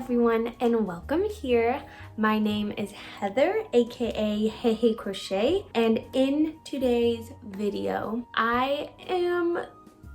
everyone and welcome here. My name is Heather, aka Hey Hey Crochet, and in today's video I am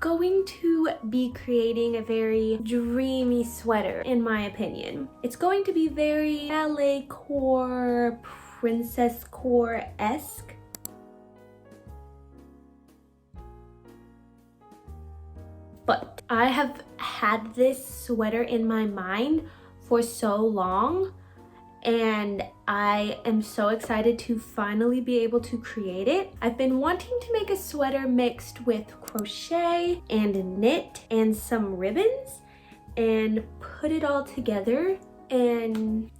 going to be creating a very dreamy sweater, in my opinion. It's going to be very ballet core, princess core-esque. But I have had this sweater in my mind for so long, and I am so excited to finally be able to create it. I've been wanting to make a sweater mixed with crochet and knit and some ribbons and put it all together, and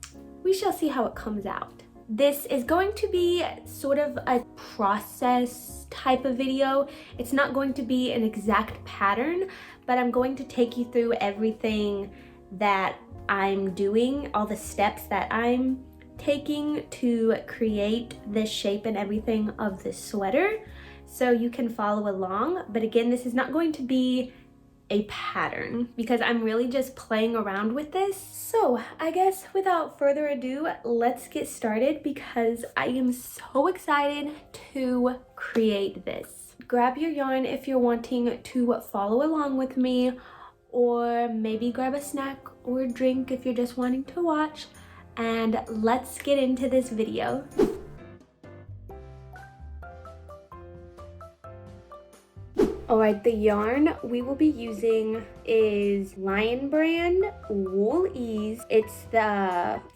we shall see how it comes out. This is going to be sort of a process type of video. It's not going to be an exact pattern, but I'm going to take you through everything that I'm doing, all the steps that I'm taking to create the shape and everything of this sweater, so you can follow along. But again, this is not going to be a pattern because I'm really just playing around with this. So I guess without further ado, let's get started because I am so excited to create this. Grab your yarn if you're wanting to follow along with me, or maybe grab a snack or a drink if you're just wanting to watch, and let's get into this video. Alright, the yarn we will be using is Lion brand Wool Ease. It's 80%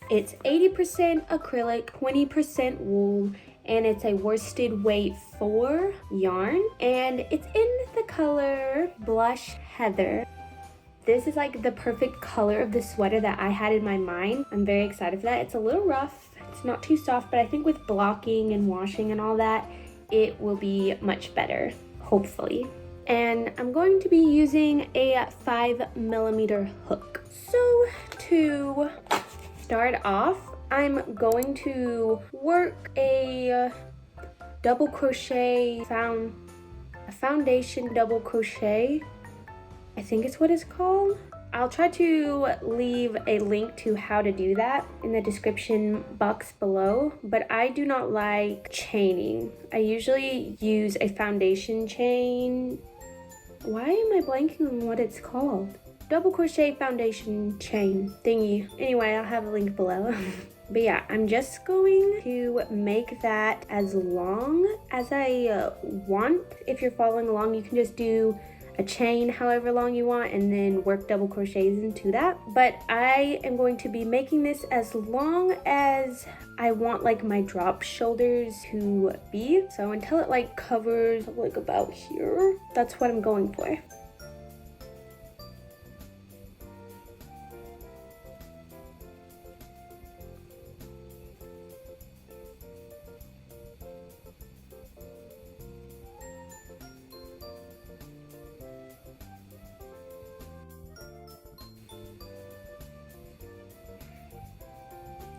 acrylic, 20% wool, and it's a worsted weight 4 yarn, and it's in the color Blush Heather. This is like the perfect color of the sweater that I had in my mind. I'm very excited for that. It's a little rough, it's not too soft, but I think with blocking and washing and all that, it will be much better, hopefully. And I'm going to be using a 5mm hook. So to start off, I'm going to work a double crochet, a foundation double crochet. I think it's what it's called. I'll try to leave a link to how to do that in the description box below, but I do not like chaining. I usually use a foundation chain. Why am I blanking on what it's called? Double crochet foundation chain thingy. Anyway, I'll have a link below. But yeah, I'm just going to make that as long as I want. If you're following along, you can just do a chain however long you want and then work double crochets into that. But I am going to be making this as long as I want like my drop shoulders to be. So until it like covers like about here, that's what I'm going for.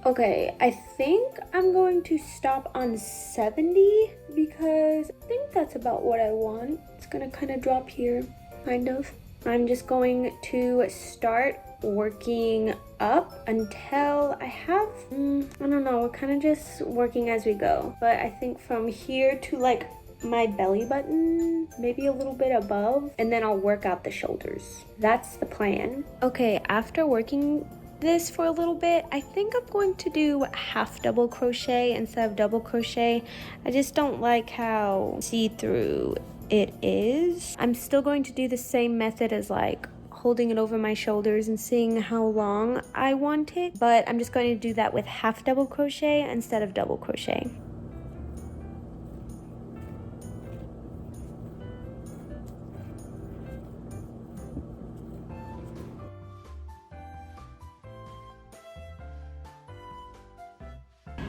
Okay, I think I'm going to stop on 70 because I think that's about what I want. It's gonna kind of drop here, kind of. I'm just going to start working up until I have, I don't know, we're kind of just working as we go. But I think from here to like my belly button, maybe a little bit above, and then I'll work out the shoulders. That's the plan. Okay, after working this for a little bit, I think I'm going to do half double crochet instead of double crochet. I just don't like how see-through it is. I'm still going to do the same method as like holding it over my shoulders and seeing how long I want it, but I'm just going to do that with half double crochet instead of double crochet.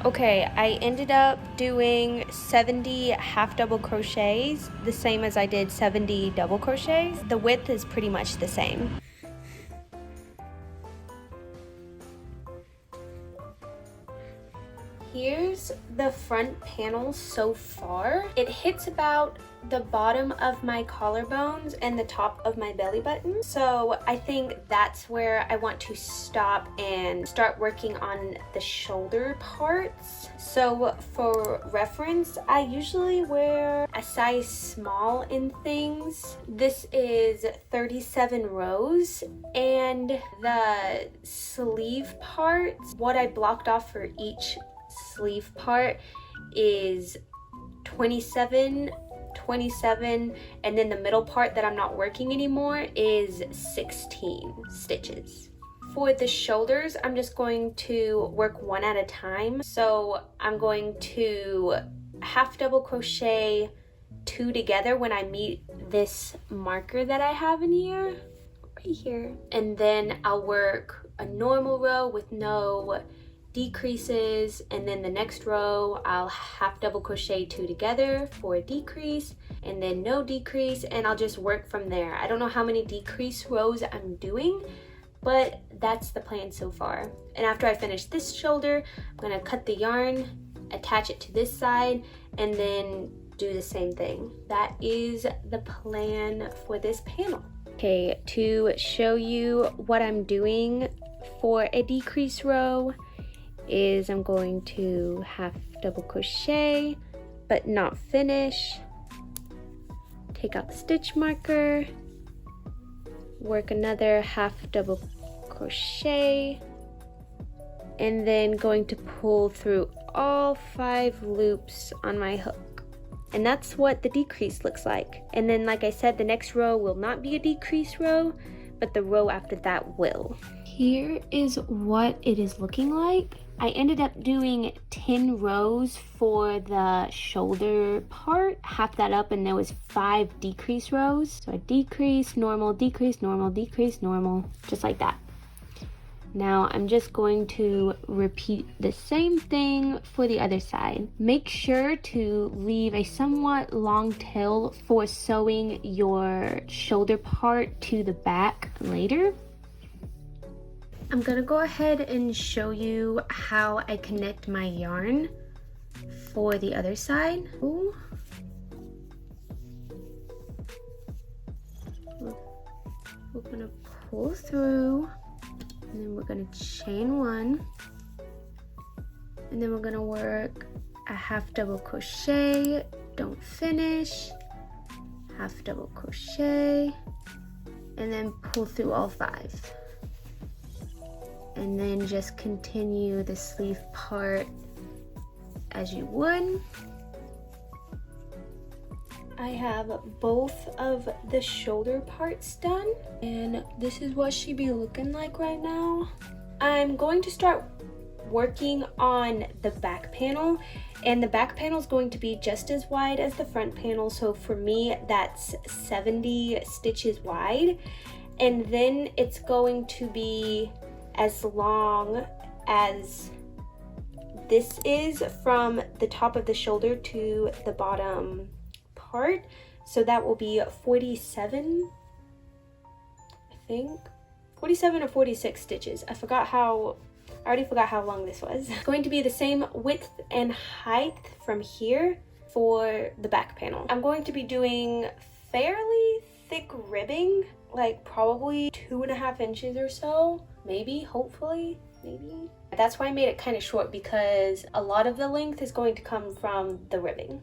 Okay, I ended up doing 70 half double crochets, the same as I did 70 double crochets. The width is pretty much the same. Here's the front panel so far. It hits about the bottom of my collarbones and the top of my belly button. So I think that's where I want to stop and start working on the shoulder parts. So for reference, I usually wear a size small in things. This is 37 rows, and the sleeve parts, what I blocked off for each sleeve part is 27, and then the middle part that I'm not working anymore is 16 stitches. For the shoulders, I'm just going to work one at a time. So I'm going to half double crochet 2 together when I meet this marker that I have in here, right here. And then I'll work a normal row with no decreases, and then the next row I'll half double crochet 2 together for a decrease, and then no decrease, and I'll just work from there. I don't know how many decrease rows I'm doing, but that's the plan so far. And after I finish this shoulder, I'm gonna cut the yarn, attach it to this side, and then do the same thing. That is the plan for this panel. Okay, to show you what I'm doing for a decrease row is I'm going to half double crochet but not finish, take out the stitch marker, work another half double crochet, and then going to pull through all 5 loops on my hook. And that's what the decrease looks like. And then, like I said, the next row will not be a decrease row, but the row after that will. Here is what it is looking like. I ended up doing 10 rows for the shoulder part, half that up, and there was 5 decrease rows. So a decrease, normal, decrease, normal, decrease, normal, just like that. Now I'm just going to repeat the same thing for the other side. Make sure to leave a somewhat long tail for sewing your shoulder part to the back later. I'm gonna go ahead and show you how I connect my yarn for the other side. Ooh. We're gonna pull through, and then we're gonna chain 1, and then we're gonna work a half double crochet, don't finish, half double crochet, and then pull through all 5. And then just continue the sleeve part as you would. I have both of the shoulder parts done, and this is what she be looking like right now. I'm going to start working on the back panel, and the back panel is going to be just as wide as the front panel. So for me, that's 70 stitches wide, and then it's going to be as long as this is from the top of the shoulder to the bottom part. So that will be 47, I think 47 or 46 stitches. I already forgot how long this was. It's going to be the same width and height from here for the back panel. I'm going to be doing fairly thick ribbing, like probably 2.5 inches or so, maybe, hopefully, maybe. That's why I made it kind of short, because a lot of the length is going to come from the ribbing.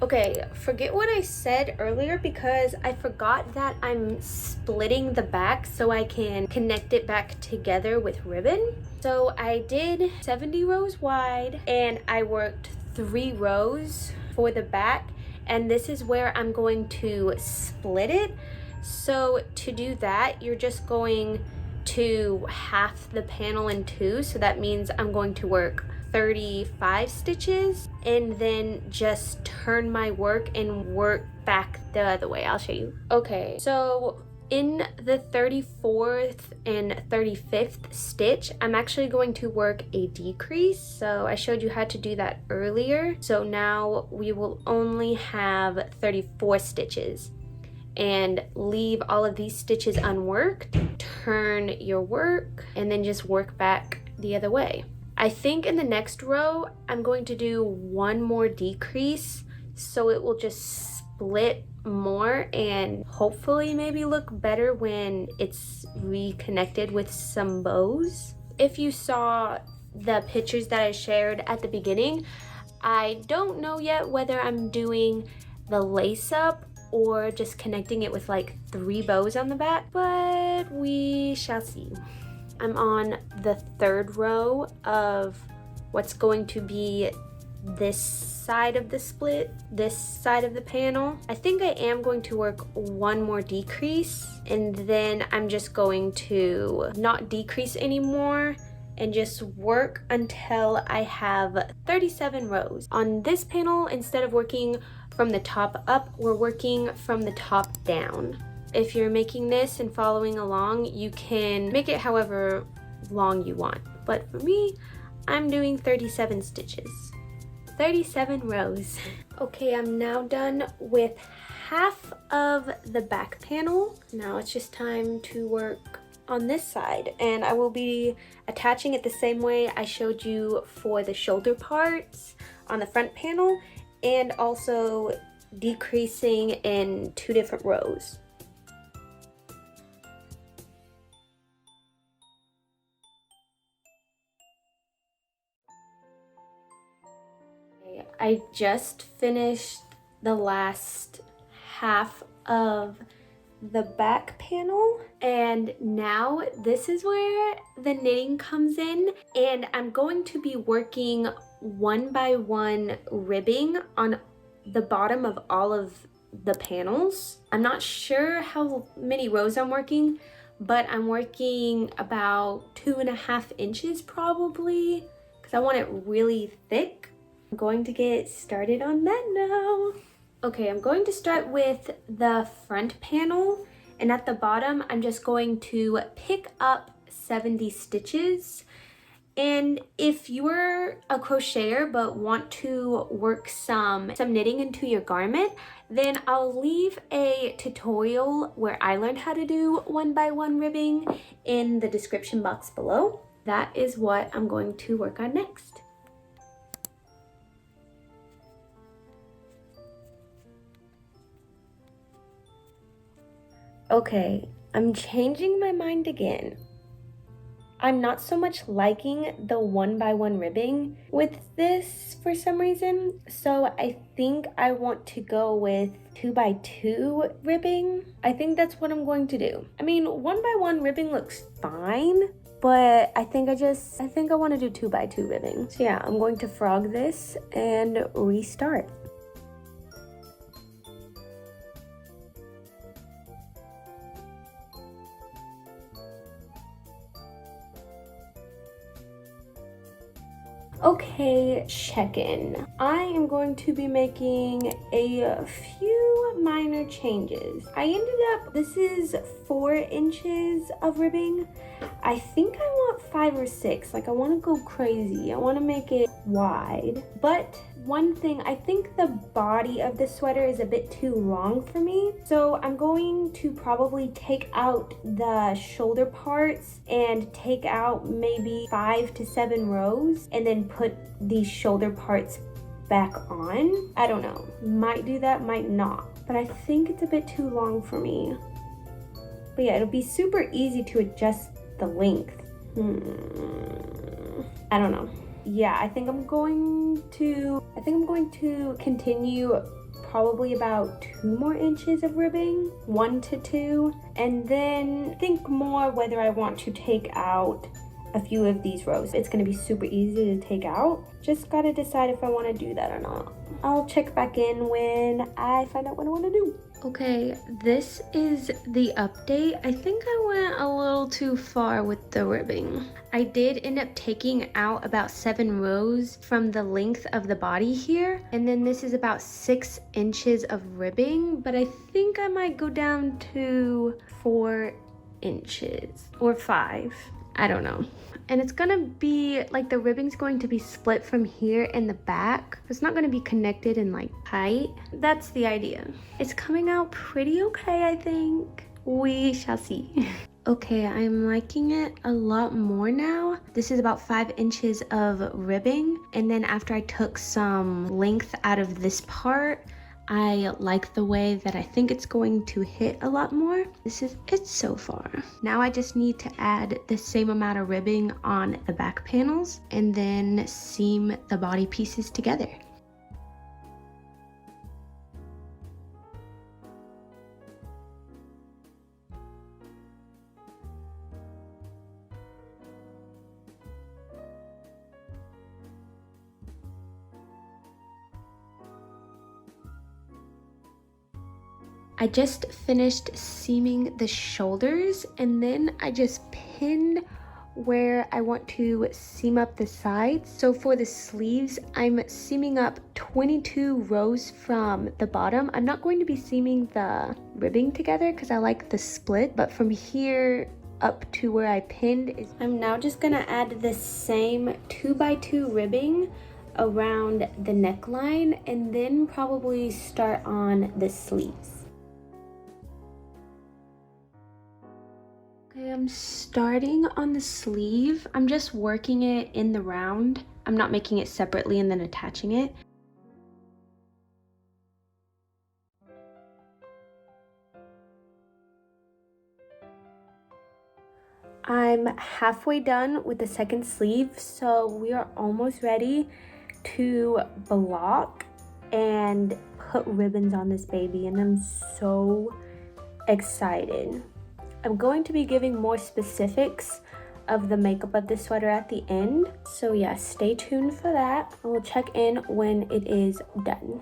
Okay, forget what I said earlier, because I forgot that I'm splitting the back so I can connect it back together with ribbon. So I did 70 rows wide, and I worked 3 rows for the back, and this is where I'm going to split it. So to do that, you're just going to half the panel in 2, so that means I'm going to work 35 stitches and then just turn my work and work back the other way. I'll show you. Okay, so in the 34th and 35th stitch, I'm actually going to work a decrease. So I showed you how to do that earlier. So now we will only have 34 stitches, and leave all of these stitches unworked, turn your work, and then just work back the other way. I think in the next row, I'm going to do one more decrease so it will just split more and hopefully maybe look better when it's reconnected with some bows. If you saw the pictures that I shared at the beginning, I don't know yet whether I'm doing the lace up or just connecting it with like 3 bows on the back, but we shall see. I'm on the 3rd row of what's going to be this side of the split, this side of the panel. I think I am going to work one more decrease, and then I'm just going to not decrease anymore and just work until I have 37 rows. On this panel, instead of working from the top up, we're working from the top down. If you're making this and following along, you can make it however long you want. But for me, I'm doing 37 stitches. 37 rows. Okay, I'm now done with half of the back panel. Now it's just time to work on this side, and I will be attaching it the same way I showed you for the shoulder parts on the front panel, and also decreasing in 2 different rows. I just finished the last half of the back panel, and now this is where the knitting comes in, and I'm going to be working 1 by 1 ribbing on the bottom of all of the panels. I'm not sure how many rows I'm working, but I'm working about 2.5 inches probably, because I want it really thick. I'm going to get started on that now. Okay, I'm going to start with the front panel, and at the bottom I'm just going to pick up 70 stitches. And if you're a crocheter but want to work some knitting into your garment, then I'll leave a tutorial where I learned how to do 1 by 1 ribbing in the description box below. That is what I'm going to work on next. Okay, I'm changing my mind again. I'm not so much liking the 1 by 1 ribbing with this for some reason, so I think I want to go with 2 by 2 ribbing. I think that's what I'm going to do. I mean, 1 by 1 ribbing looks fine, but I think I want to do 2 by 2 ribbing. So yeah, I'm going to frog this and restart. Okay, check-in. I am going to be making a few minor changes. This is 4 inches of ribbing. I think I want 5 or 6. Like, I want to go crazy. I want to make it wide. But one thing, I think the body of the sweater is a bit too long for me. So I'm going to probably take out the shoulder parts and take out maybe 5 to 7 rows and then put these shoulder parts back on. I don't know. Might do that, might not. But I think it's a bit too long for me. But yeah, it'll be super easy to adjust the length. I don't know. Yeah, I think I'm going to continue probably about 2 more inches of ribbing, 1 to 2, and then think more whether I want to take out a few of these rows. It's gonna be super easy to take out. Just gotta decide if I wanna do that or not. I'll check back in when I find out what I wanna do. Okay, this is the update. I think I went a little too far with the ribbing. I did end up taking out about 7 rows from the length of the body here, and then this is about 6 inches of ribbing, but I think I might go down to 4 inches or 5. I don't know. And it's gonna be like the ribbing's going to be split from here in the back. It's not gonna be connected and like tight. That's the idea. It's coming out pretty okay, I think. We shall see. Okay, I'm liking it a lot more now. This is about 5 inches of ribbing, and then after I took some length out of this part, I like the way that I think it's going to hit a lot more. This is it so far. Now I just need to add the same amount of ribbing on the back panels and then seam the body pieces together. I just finished seaming the shoulders, and then I just pinned where I want to seam up the sides. So for the sleeves, I'm seaming up 22 rows from the bottom. I'm not going to be seaming the ribbing together because I like the split, but from here up to where I pinned I'm now just gonna add the same 2x2 ribbing around the neckline and then probably start on the sleeves. Okay, I'm starting on the sleeve. I'm just working it in the round. I'm not making it separately and then attaching it. I'm halfway done with the second sleeve, so we are almost ready to block and put ribbons on this baby, and I'm so excited. I'm going to be giving more specifics of the makeup of this sweater at the end. So yeah, stay tuned for that. I will check in when it is done.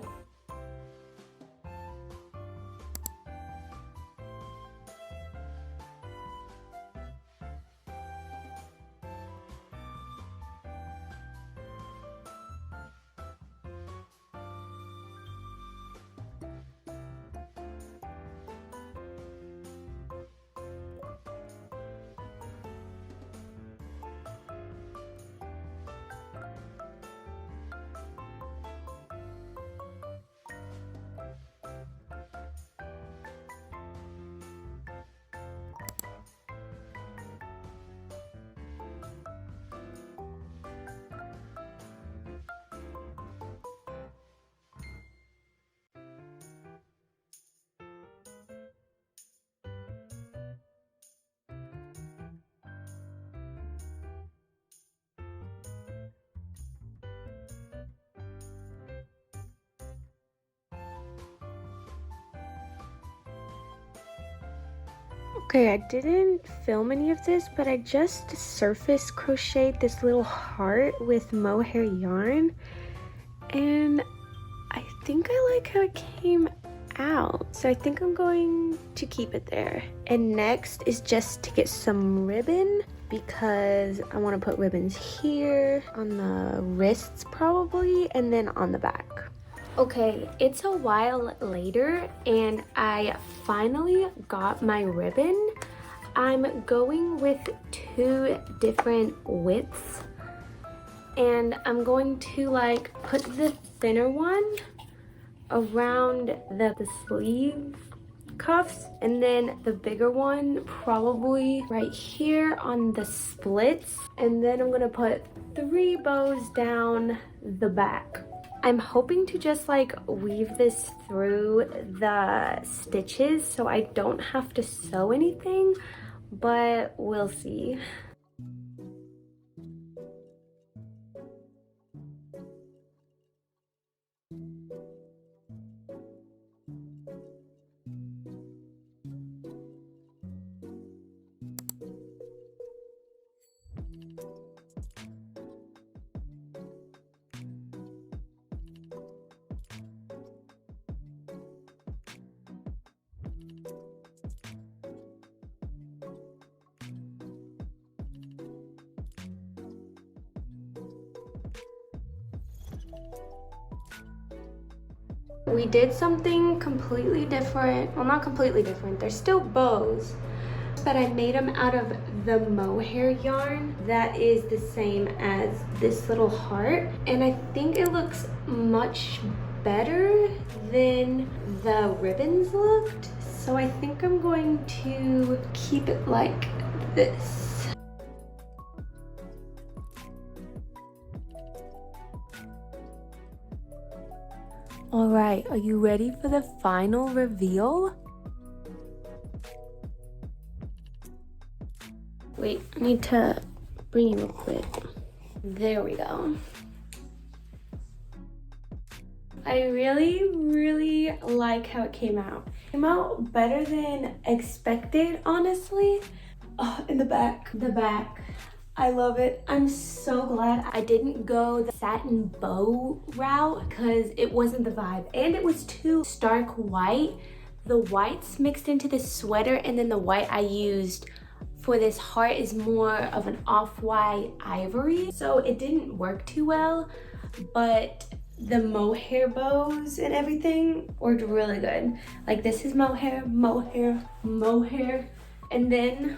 Okay, I didn't film any of this, but I just surface crocheted this little heart with mohair yarn, and I think I like how it came out, so I think I'm going to keep it there. And next is just to get some ribbon, because I want to put ribbons here on the wrists probably, and then on the back. Okay, it's a while later and I finally got my ribbon. I'm going with 2 different widths, and I'm going to like put the thinner one around the sleeve cuffs, and then the bigger one probably right here on the splits, and then I'm gonna put 3 bows down the back. I'm hoping to just like weave this through the stitches so I don't have to sew anything, but we'll see. We did something completely different. Well, not completely different. They're still bows, but I made them out of the mohair yarn that is the same as this little heart. And I think it looks much better than the ribbons looked. So I think I'm going to keep it like this. All right, are you ready for the final reveal? Wait, I need to bring you real quick. There we go. I really like how it came out. It came out better than expected, honestly. Oh, in the back. I love it. I'm so glad I didn't go the satin bow route because it wasn't the vibe. And it was too stark white. The whites mixed into the sweater, and then the white I used for this heart is more of an off-white ivory. So it didn't work too well, but the mohair bows and everything worked really good. Like this is mohair, and then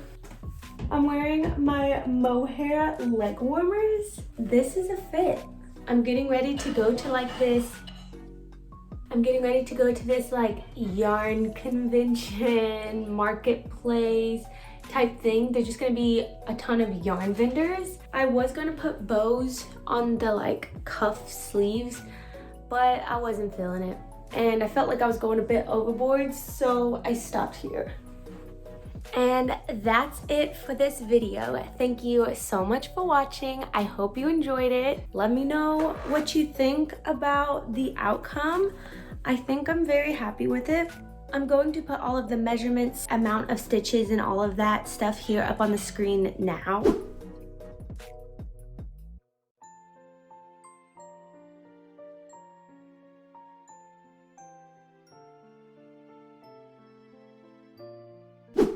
I'm wearing my mohair leg warmers. This is a fit. I'm getting ready to go to like this like yarn convention, marketplace type thing. There's just gonna be a ton of yarn vendors. I was gonna put bows on the like cuff sleeves, but I wasn't feeling it. And I felt like I was going a bit overboard, so I stopped here. And that's it for this video. Thank you so much for watching. I hope you enjoyed it. Let me know what you think about the outcome. I think I'm very happy with it. I'm going to put all of the measurements, amount of stitches, and all of that stuff here up on the screen now.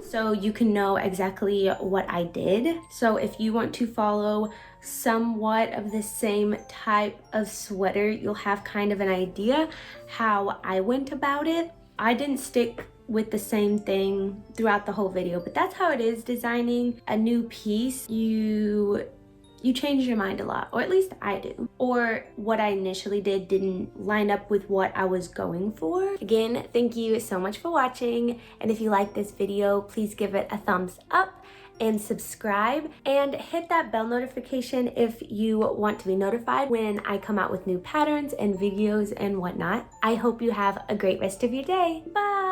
So you can know exactly what I did. So if you want to follow somewhat of the same type of sweater, you'll have kind of an idea how I went about it. I didn't stick with the same thing throughout the whole video, but that's how it is designing a new piece. You change your mind a lot, or at least I do. Or what I initially did didn't line up with what I was going for. Again, thank you so much for watching. And if you like this video, please give it a thumbs up and subscribe, and hit that bell notification if you want to be notified when I come out with new patterns and videos and whatnot. I hope you have a great rest of your day. Bye.